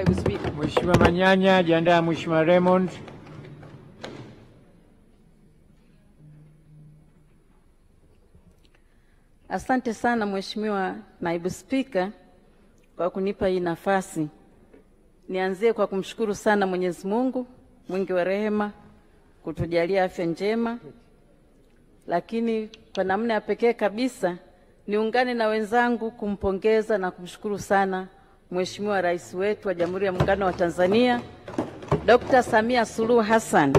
Naibu Spika. Mheshimiwa Manyanya, jiandaa Mheshimiwa Raymond. Asante sana Mheshimiwa Naibu Spika kwa kunipa hii nafasi. Nianzie kwa kumshukuru sana Mwenyezi Mungu mwingi wa rehema kutujalia afya njema, lakini kwa namna ya pekee kabisa niungane na wenzangu kumpongeza na kumshukuru sana Mheshimiwa Rais wetu wa Jamhuri ya Muungano wa Tanzania Dr. Samia Suluhu Hassan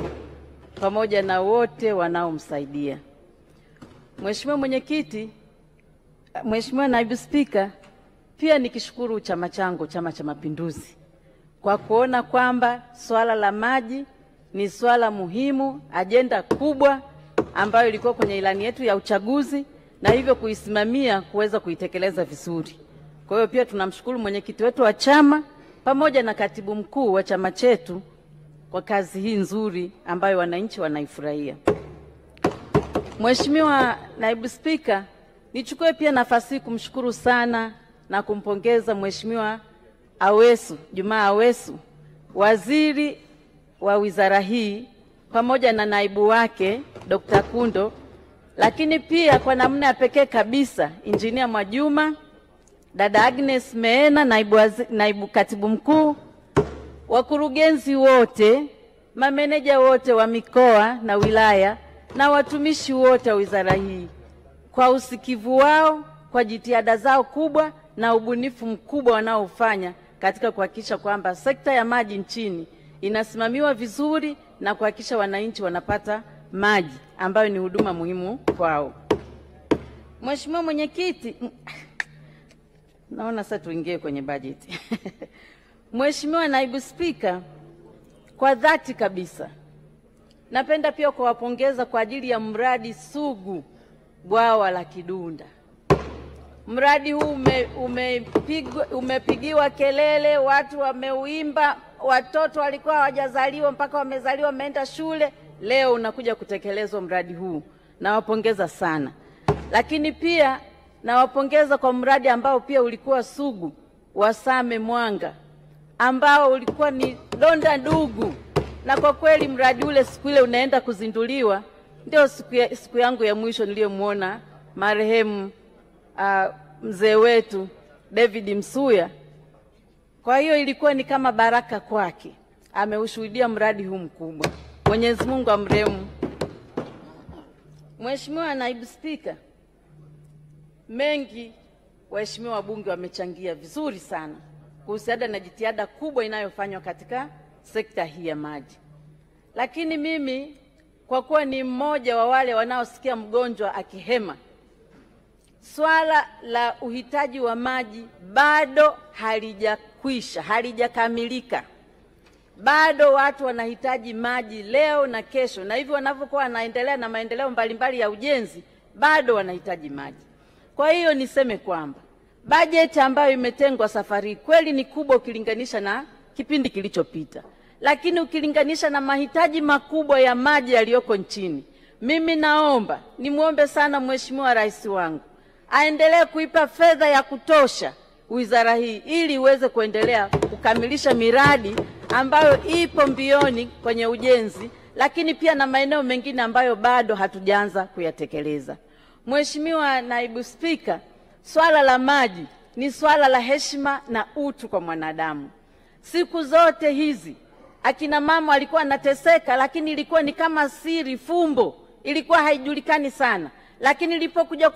pamoja na wote wanaomsaidia. Mheshimiwa Mwenyekiti, Mheshimiwa Naibu Spika, pia nikishukuru chama changu, Chama cha Mapinduzi, kwa kuona kwamba swala la maji ni swala muhimu, ajenda kubwa ambayo ilikuwa kwenye ilani yetu ya uchaguzi, na hivyo kuisimamia kuweza kuitekeleza vizuri. Kwa hiyo pia tunamshukuru mwenyekiti wetu wa chama pamoja na katibu mkuu wa chama chetu kwa kazi hii nzuri ambayo wananchi wanaifurahia. Mheshimiwa Naibu Spika, nichukue pia nafasi hii kumshukuru sana na kumpongeza Mheshimiwa Awesu, Juma Awesu, waziri wa wizara hii, pamoja na naibu wake Dr. Kundo, lakini pia kwa namna ya pekee kabisa Injinia Mwajuma, dada Agnes Meena, naibu katibu mkuu, wakurugenzi wote, mameneja wote wa mikoa na wilaya na watumishi wote wa wizara hii kwa usikivu wao, kwa jitihada zao kubwa na ubunifu mkubwa wanaofanya katika kuhakikisha kwamba sekta ya maji nchini inasimamiwa vizuri na kuhakikisha wananchi wanapata maji ambayo ni huduma muhimu kwao. Mheshimiwa Mwenyekiti, naona sasa tuingie kwenye bajeti. Mheshimiwa Naibu Spika, kwa dhati kabisa napenda pia kuwapongeza kwa ajili ya mradi sugu bwawa la Kidunda. Mradi huu umepigiwa kelele, watu wameuimba, watoto walikuwa hawajazaliwa mpaka wamezaliwa wameenda shule, leo unakuja kutekelezwa mradi huu. Nawapongeza sana. Lakini pia nawapongeza kwa mradi ambao pia ulikuwa sugu wa Same Mwanga, ambao ulikuwa ni donda ndugu, na kwa kweli mradi ule siku ile unaenda kuzinduliwa ndio siku yangu ya mwisho niliyomuona marehemu mzee wetu David Msuya. Kwa hiyo ilikuwa ni kama baraka kwake, ameushuhudia mradi huu mkubwa. Mwenyezi Mungu amrehemu. Mheshimiwa Naibu Spika, mengi waheshimiwa wabunge wamechangia vizuri sana kuhusiana na jitihada kubwa inayofanywa katika sekta hii ya maji. Lakini mimi kwa kuwa ni mmoja wa wale wanaosikia mgonjwa akihema, swala la uhitaji wa maji bado halijakwisha, halijakamilika. Bado watu wanahitaji maji leo na kesho, na hivyo wanavyokuwa wanaendelea na maendeleo mbalimbali ya ujenzi bado wanahitaji maji. Kwa hiyo niseme kwamba bajeti ambayo imetengwa safari kweli ni kubwa ukilinganisha na kipindi kilichopita, lakini ukilinganisha na mahitaji makubwa ya maji yaliyoko nchini, mimi naomba nimuombe sana Mheshimiwa Rais wangu aendelee kuipa fedha ya kutosha wizara hii ili iweze kuendelea kukamilisha miradi ambayo ipo mbioni kwenye ujenzi, lakini pia na maeneo mengine ambayo bado hatujaanza kuyatekeleza. Mheshimiwa Naibu Spika, swala la maji ni swala la heshima na utu kwa mwanadamu. Siku zote hizi akina mama walikuwa wanateseka, lakini ilikuwa ni kama siri, fumbo, ilikuwa haijulikani sana. Lakini ilipokuja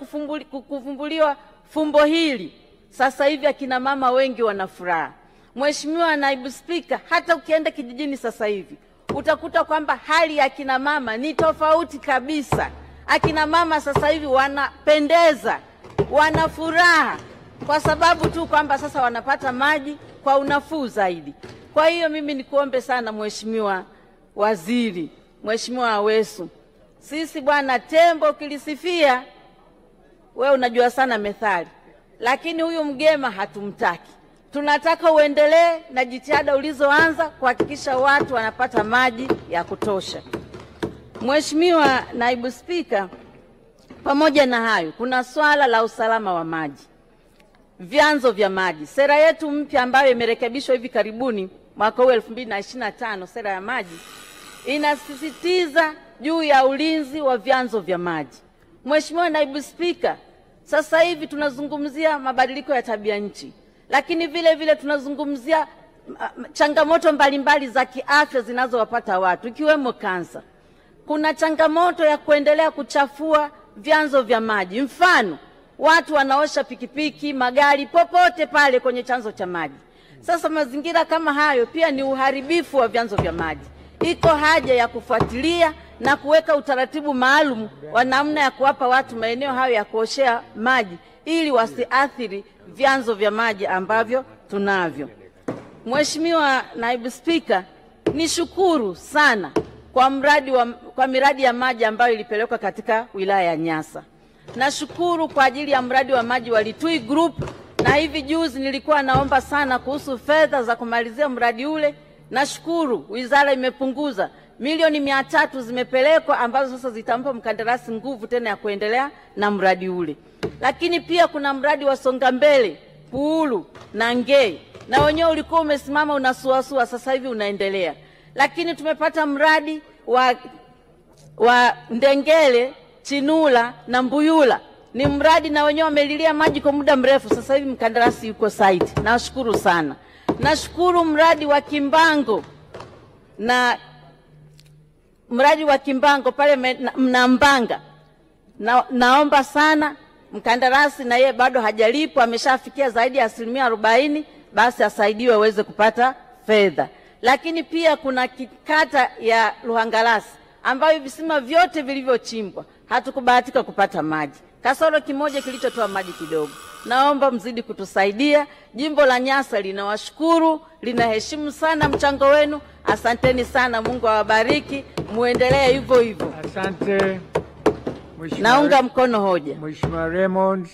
kufumbuliwa fumbo hili, sasa hivi akina mama wengi wana furaha. Mheshimiwa Naibu Spika, hata ukienda kijijini sasa hivi utakuta kwamba hali ya akina mama ni tofauti kabisa. Akina mama sasa hivi wanapendeza, wana furaha kwa sababu tu kwamba sasa wanapata maji kwa unafuu zaidi. Kwa hiyo mimi nikuombe sana Mheshimiwa Waziri, Mheshimiwa Awesu, sisi bwana tembo kilisifia, wewe unajua sana methali, lakini huyu mgema hatumtaki. Tunataka uendelee na jitihada ulizoanza kuhakikisha watu wanapata maji ya kutosha. Mheshimiwa Naibu Spika, pamoja na hayo kuna swala la usalama wa maji. vyanzo vya maji. Sera yetu mpya ambayo imerekebishwa hivi karibuni mwaka huu 2025, sera ya maji, inasisitiza juu ya ulinzi wa vyanzo vya maji. Mheshimiwa Naibu Spika, sasa hivi tunazungumzia mabadiliko ya tabia nchi, lakini vile vile tunazungumzia changamoto mbalimbali za kiafya zinazowapata watu ikiwemo kansa. Kuna changamoto ya kuendelea kuchafua vyanzo vya maji. Mfano, watu wanaosha pikipiki, magari, popote pale kwenye chanzo cha maji. Sasa mazingira kama hayo pia ni uharibifu wa vyanzo vya maji. Iko haja ya kufuatilia na kuweka utaratibu maalum wa namna ya kuwapa watu maeneo hayo ya kuoshea maji ili wasiathiri vyanzo vya maji ambavyo tunavyo. Mheshimiwa Naibu Spika, nishukuru sana kwa miradi ya maji ambayo ilipelekwa katika wilaya ya Nyasa. Nashukuru kwa ajili ya mradi wa maji wa Litui Group, na hivi juzi nilikuwa naomba sana kuhusu fedha za kumalizia mradi ule. Nashukuru wizara imepunguza milioni 300 zimepelekwa, ambazo sasa zitampa mkandarasi nguvu tena ya kuendelea na mradi ule. Lakini pia kuna mradi wa Songa Mbele, Puulu na Ngei, na wenyewe ulikuwa umesimama unasuasua, sasa hivi unaendelea. Lakini tumepata mradi wa Ndengele, Chinula na Mbuyula. Ni mradi na wenyewe wamelilia maji kwa muda mrefu, sasa hivi mkandarasi yuko site. Nashukuru sana. Nashukuru mradi wa Kimbango na mradi wa Kimbango pale Mnambanga. Naomba sana mkandarasi, na yeye bado hajalipwa, ameshafikia zaidi ya 40%, basi asaidiwe aweze kupata fedha. Lakini pia kuna kata ya Luhangalasi ambayo visima vyote vilivyochimbwa hatukubahatika kupata maji, kasoro kimoja kilichotoa maji kidogo. Naomba mzidi kutusaidia. Jimbo la Nyasa linawashukuru, linaheshimu sana mchango wenu. Asanteni sana, Mungu awabariki, muendelee hivyo hivyo. Asante. Naunga mkono hoja. Mheshimiwa Raymond.